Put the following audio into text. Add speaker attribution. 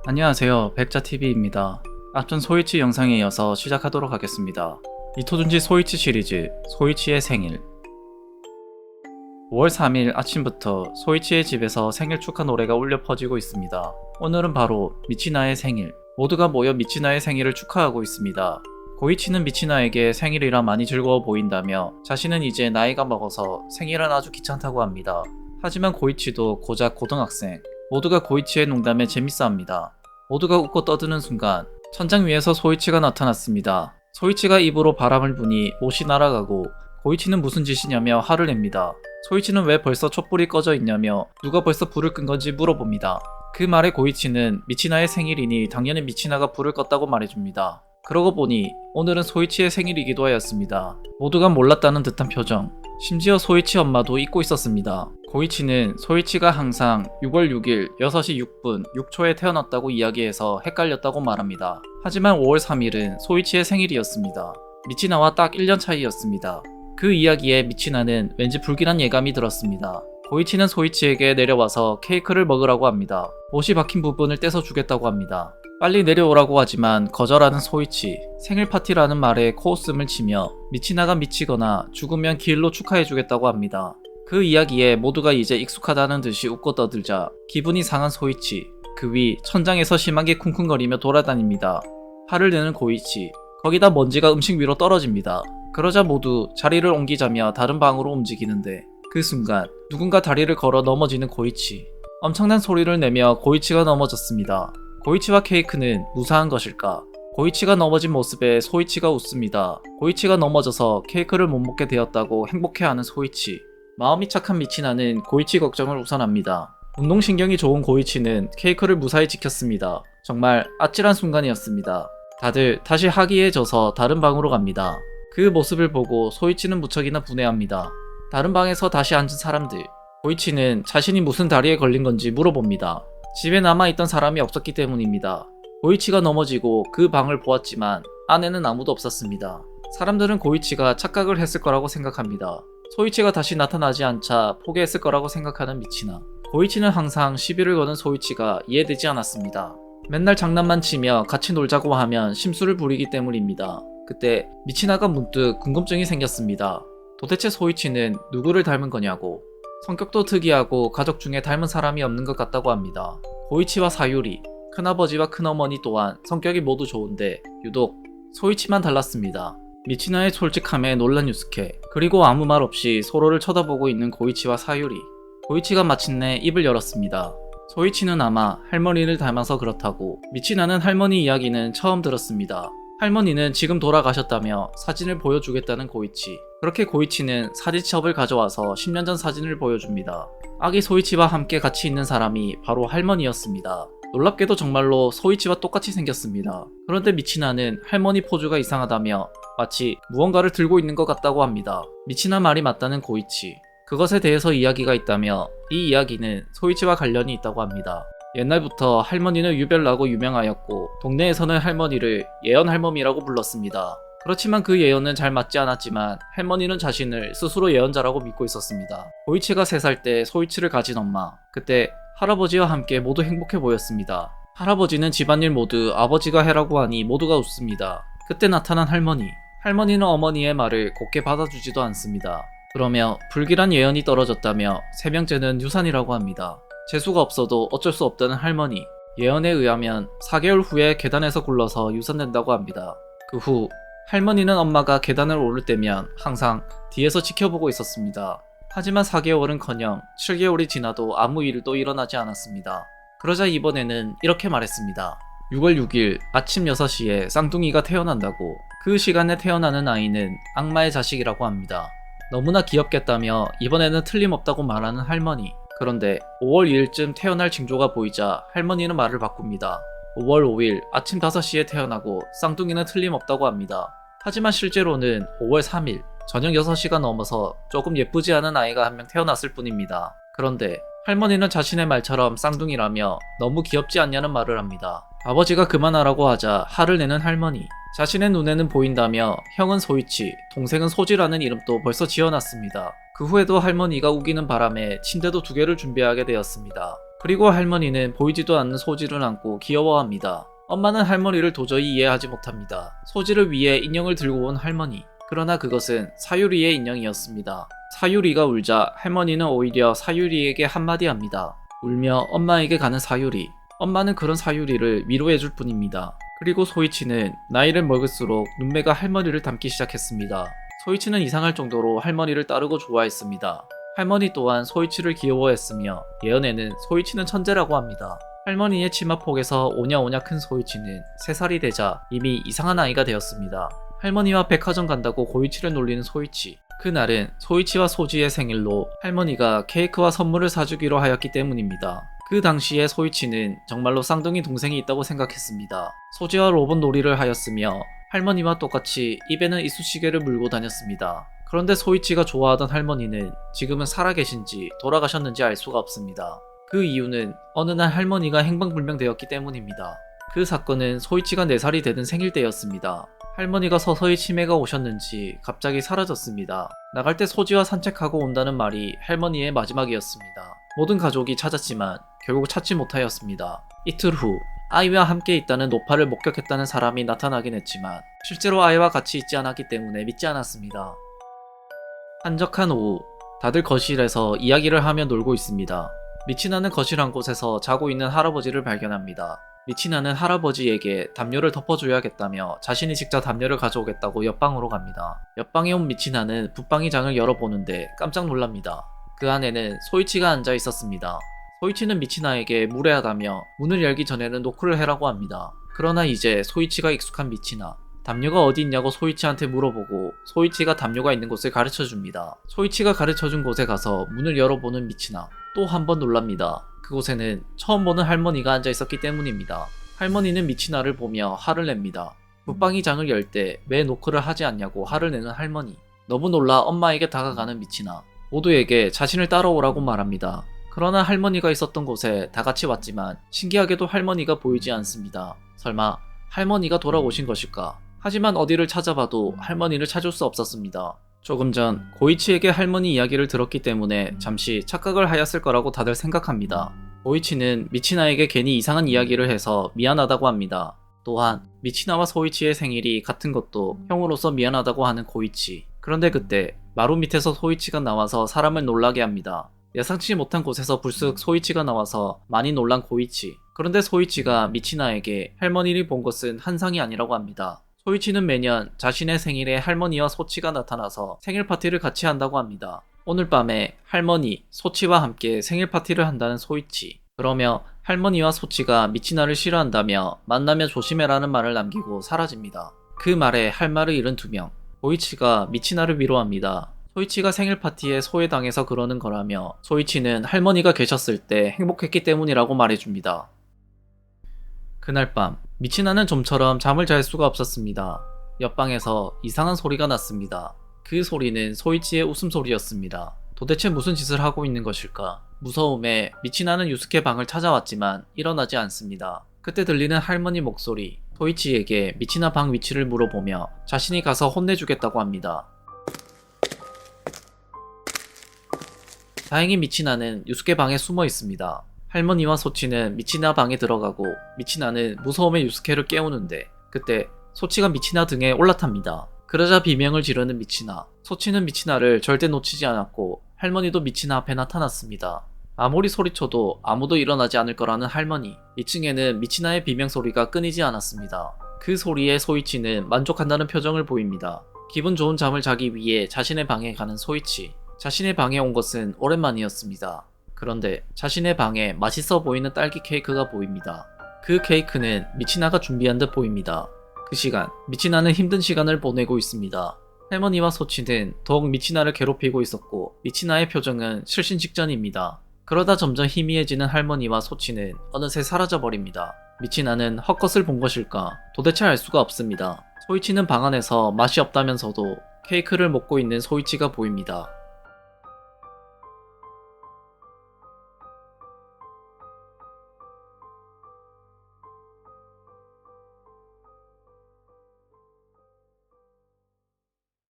Speaker 1: 안녕하세요, 백자TV입니다. 앞전 소이치 영상에 이어서 시작하도록 하겠습니다. 이토준지 소이치 시리즈 소이치의 생일. 5월 3일 아침부터 소이치의 집에서 생일 축하 노래가 울려 퍼지고 있습니다. 오늘은 바로 미치나의 생일. 모두가 모여 미치나의 생일을 축하하고 있습니다. 고이치는 미치나에게 생일이라 많이 즐거워 보인다며 자신은 이제 나이가 먹어서 생일은 아주 귀찮다고 합니다. 하지만 고이치도 고작 고등학생. 모두가 고이치의 농담에 재밌어합니다. 모두가 웃고 떠드는 순간 천장 위에서 소이치가 나타났습니다. 소이치가 입으로 바람을 부니 옷이 날아가고 고이치는 무슨 짓이냐며 화를 냅니다. 소이치는 왜 벌써 촛불이 꺼져 있냐며 누가 벌써 불을 끈 건지 물어봅니다. 그 말에 고이치는 미치나의 생일이니 당연히 미치나가 불을 껐다고 말해줍니다. 그러고 보니 오늘은 소이치의 생일이기도 하였습니다. 모두가 몰랐다는 듯한 표정. 심지어 소이치 엄마도 잊고 있었습니다. 고이치는 소이치가 항상 6월 6일 6시 6분 6초에 태어났다고 이야기해서 헷갈렸다고 말합니다. 하지만 5월 3일은 소이치의 생일이었습니다. 미치나와 딱 1년 차이였습니다. 그 이야기에 미치나는 왠지 불길한 예감이 들었습니다. 고이치는 소이치에게 내려와서 케이크를 먹으라고 합니다. 못이 박힌 부분을 떼서 주겠다고 합니다. 빨리 내려오라고 하지만 거절하는 소이치. 생일 파티라는 말에 코웃음을 치며 미치나가 미치거나 죽으면 기일로 축하해주겠다고 합니다. 그 이야기에 모두가 이제 익숙하다는 듯이 웃고 떠들자 기분이 상한 소이치. 그 위 천장에서 심하게 쿵쿵거리며 돌아다닙니다. 화를 내는 고이치. 거기다 먼지가 음식 위로 떨어집니다. 그러자 모두 자리를 옮기자며 다른 방으로 움직이는데 그 순간 누군가 다리를 걸어 넘어지는 고이치. 엄청난 소리를 내며 고이치가 넘어졌습니다. 고이치와 케이크는 무사한 것일까? 고이치가 넘어진 모습에 소이치가 웃습니다. 고이치가 넘어져서 케이크를 못 먹게 되었다고 행복해하는 소이치. 마음이 착한 미치나는 고이치 걱정을 우선합니다. 운동신경이 좋은 고이치는 케이크를 무사히 지켰습니다. 정말 아찔한 순간이었습니다. 다들 다시 하기해져서 다른 방으로 갑니다. 그 모습을 보고 소이치는 무척이나 분해합니다. 다른 방에서 다시 앉은 사람들. 고이치는 자신이 무슨 다리에 걸린 건지 물어봅니다. 집에 남아있던 사람이 없었기 때문입니다. 고이치가 넘어지고 그 방을 보았지만 안에는 아무도 없었습니다. 사람들은 고이치가 착각을 했을 거라고 생각합니다. 소이치가 다시 나타나지 않자 포기했을 거라고 생각하는 미치나. 고이치는 항상 시비를 거는 소이치가 이해되지 않았습니다. 맨날 장난만 치며 같이 놀자고 하면 심술을 부리기 때문입니다. 그때 미치나가 문득 궁금증이 생겼습니다. 도대체 소이치는 누구를 닮은 거냐고. 성격도 특이하고 가족 중에 닮은 사람이 없는 것 같다고 합니다. 고이치와 사유리, 큰아버지와 큰어머니 또한 성격이 모두 좋은데 유독 소이치만 달랐습니다. 미치나의 솔직함에 놀란 유스케, 그리고 아무 말 없이 서로를 쳐다보고 있는 고이치와 사유리. 고이치가 마침내 입을 열었습니다. 소이치는 아마 할머니를 닮아서 그렇다고. 미치나는 할머니 이야기는 처음 들었습니다. 할머니는 지금 돌아가셨다며 사진을 보여주겠다는 고이치. 그렇게 고이치는 사진첩을 가져와서 10년 전 사진을 보여줍니다. 아기 소이치와 함께 같이 있는 사람이 바로 할머니였습니다. 놀랍게도 정말로 소이치와 똑같이 생겼습니다. 그런데 미치나는 할머니 포즈가 이상하다며 마치 무언가를 들고 있는 것 같다고 합니다. 미치나 말이 맞다는 고이치. 그것에 대해서 이야기가 있다며 이 이야기는 소이치와 관련이 있다고 합니다. 옛날부터 할머니는 유별나고 유명하였고 동네에서는 할머니를 예언 할멈이라고 불렀습니다. 그렇지만 그 예언은 잘 맞지 않았지만 할머니는 자신을 스스로 예언자라고 믿고 있었습니다. 고이치가 3살 때 소이치를 가진 엄마. 그때 할아버지와 함께 모두 행복해 보였습니다. 할아버지는 집안일 모두 아버지가 해라고 하니 모두가 웃습니다. 그때 나타난 할머니. 할머니는 어머니의 말을 곱게 받아주지도 않습니다. 그러며 불길한 예언이 떨어졌다며 3명째는 유산이라고 합니다. 재수가 없어도 어쩔 수 없다는 할머니. 예언에 의하면 4개월 후에 계단에서 굴러서 유산된다고 합니다. 그 후 할머니는 엄마가 계단을 오를 때면 항상 뒤에서 지켜보고 있었습니다. 하지만 4개월은커녕 7개월이 지나도 아무 일도 일어나지 않았습니다. 그러자 이번에는 이렇게 말했습니다. 6월 6일 아침 6시에 쌍둥이가 태어난다고. 그 시간에 태어나는 아이는 악마의 자식이라고 합니다. 너무나 귀엽겠다며 이번에는 틀림없다고 말하는 할머니. 그런데 5월 2일쯤 태어날 징조가 보이자 할머니는 말을 바꿉니다. 5월 5일 아침 5시에 태어나고 쌍둥이는 틀림없다고 합니다. 하지만 실제로는 5월 3일 저녁 6시가 넘어서 조금 예쁘지 않은 아이가 한 명 태어났을 뿐입니다. 그런데 할머니는 자신의 말처럼 쌍둥이라며 너무 귀엽지 않냐는 말을 합니다. 아버지가 그만하라고 하자 화를 내는 할머니. 자신의 눈에는 보인다며 형은 소이치, 동생은 소지라는 이름도 벌써 지어놨습니다. 그 후에도 할머니가 우기는 바람에 침대도 2개를 준비하게 되었습니다. 그리고 할머니는 보이지도 않는 소지를 안고 귀여워합니다. 엄마는 할머니를 도저히 이해하지 못합니다. 소지를 위해 인형을 들고 온 할머니. 그러나 그것은 사유리의 인형이었습니다. 사유리가 울자 할머니는 오히려 사유리에게 한마디 합니다. 울며 엄마에게 가는 사유리. 엄마는 그런 사유리를 위로해줄 뿐입니다. 그리고 소이치는 나이를 먹을수록 눈매가 할머니를 닮기 시작했습니다. 소이치는 이상할 정도로 할머니를 따르고 좋아했습니다. 할머니 또한 소이치를 귀여워했으며 예언에는 소이치는 천재라고 합니다. 할머니의 치마폭에서 오냐오냐 큰 소이치는 3살이 되자 이미 이상한 아이가 되었습니다. 할머니와 백화점 간다고 고이치를 놀리는 소이치. 그날은 소이치와 소지의 생일로 할머니가 케이크와 선물을 사주기로 하였기 때문입니다. 그 당시에 소이치는 정말로 쌍둥이 동생이 있다고 생각했습니다. 소지와 로봇 놀이를 하였으며 할머니와 똑같이 입에는 이쑤시개를 물고 다녔습니다. 그런데 소이치가 좋아하던 할머니는 지금은 살아계신지 돌아가셨는지 알 수가 없습니다. 그 이유는 어느 날 할머니가 행방불명되었기 때문입니다. 그 사건은 소이치가 4살이 되던 생일 때였습니다. 할머니가 서서히 치매가 오셨는지 갑자기 사라졌습니다. 나갈 때 소지와 산책하고 온다는 말이 할머니의 마지막이었습니다. 모든 가족이 찾았지만 결국 찾지 못하였습니다. 이틀 후 아이와 함께 있다는 노파를 목격했다는 사람이 나타나긴 했지만 실제로 아이와 같이 있지 않았기 때문에 믿지 않았습니다. 한적한 오후, 다들 거실에서 이야기를 하며 놀고 있습니다. 미치나는 거실 한 곳에서 자고 있는 할아버지를 발견합니다. 미치나는 할아버지에게 담요를 덮어줘야겠다며 자신이 직접 담요를 가져오겠다고 옆방으로 갑니다. 옆방에 온 미치나는 붙방이 장을 열어보는데 깜짝 놀랍니다. 그 안에는 소이치가 앉아 있었습니다. 소이치는 미치나에게 무례하다며 문을 열기 전에는 노크를 해라고 합니다. 그러나 이제 소이치가 익숙한 미치나. 담요가 어디 있냐고 소이치한테 물어보고 소이치가 담요가 있는 곳을 가르쳐줍니다. 소이치가 가르쳐준 곳에 가서 문을 열어보는 미치나. 또 한 번 놀랍니다. 그곳에는 처음 보는 할머니가 앉아 있었기 때문입니다. 할머니는 미치나를 보며 화를 냅니다. 붙방이 장을 열 때 왜 노크를 하지 않냐고 화를 내는 할머니. 너무 놀라 엄마에게 다가가는 미치나. 모두에게 자신을 따라오라고 말합니다. 그러나 할머니가 있었던 곳에 다 같이 왔지만 신기하게도 할머니가 보이지 않습니다. 설마 할머니가 돌아오신 것일까? 하지만 어디를 찾아봐도 할머니를 찾을 수 없었습니다. 조금 전 고이치에게 할머니 이야기를 들었기 때문에 잠시 착각을 하였을 거라고 다들 생각합니다. 고이치는 미치나에게 괜히 이상한 이야기를 해서 미안하다고 합니다. 또한 미치나와 소이치의 생일이 같은 것도 형으로서 미안하다고 하는 고이치. 그런데 그때 마루 밑에서 소이치가 나와서 사람을 놀라게 합니다. 예상치 못한 곳에서 불쑥 소이치가 나와서 많이 놀란 고이치. 그런데 소이치가 미치나에게 할머니를 본 것은 한상이 아니라고 합니다. 소이치는 매년 자신의 생일에 할머니와 소치가 나타나서 생일 파티를 같이 한다고 합니다. 오늘 밤에 할머니, 소치와 함께 생일 파티를 한다는 소이치. 그러며 할머니와 소치가 미치나를 싫어한다며 만나면 조심해라는 말을 남기고 사라집니다. 그 말에 할 말을 잃은 2명. 소이치가 미치나를 위로합니다. 소이치가 생일 파티에 소외당해서 그러는 거라며 소이치는 할머니가 계셨을 때 행복했기 때문이라고 말해줍니다. 그날 밤 미치나는 좀처럼 잠을 잘 수가 없었습니다. 옆방에서 이상한 소리가 났습니다. 그 소리는 소이치의 웃음소리였습니다. 도대체 무슨 짓을 하고 있는 것일까? 무서움에 미치나는 유스케 방을 찾아왔지만 일어나지 않습니다. 그때 들리는 할머니 목소리. 소이치에게 미치나 방 위치를 물어보며 자신이 가서 혼내주겠다고 합니다. 다행히 미치나는 유스케 방에 숨어 있습니다. 할머니와 소치는 미치나 방에 들어가고 미치나는 무서움에 유스케를 깨우는데 그때 소치가 미치나 등에 올라탑니다. 그러자 비명을 지르는 미치나. 소치는 미치나를 절대 놓치지 않았고 할머니도 미치나 앞에 나타났습니다. 아무리 소리쳐도 아무도 일어나지 않을 거라는 할머니. 2층에는 미치나의 비명소리가 끊이지 않았습니다. 그 소리에 소이치는 만족한다는 표정을 보입니다. 기분 좋은 잠을 자기 위해 자신의 방에 가는 소이치. 자신의 방에 온 것은 오랜만이었습니다. 그런데 자신의 방에 맛있어 보이는 딸기 케이크가 보입니다. 그 케이크는 미치나가 준비한 듯 보입니다. 그 시간, 미치나는 힘든 시간을 보내고 있습니다. 할머니와 소치는 더욱 미치나를 괴롭히고 있었고 미치나의 표정은 실신 직전입니다. 그러다 점점 희미해지는 할머니와 소치는 어느새 사라져버립니다. 미치나는 헛것을 본 것일까? 도대체 알 수가 없습니다. 소이치는 방 안에서 맛이 없다면서도 케이크를 먹고 있는 소이치가 보입니다.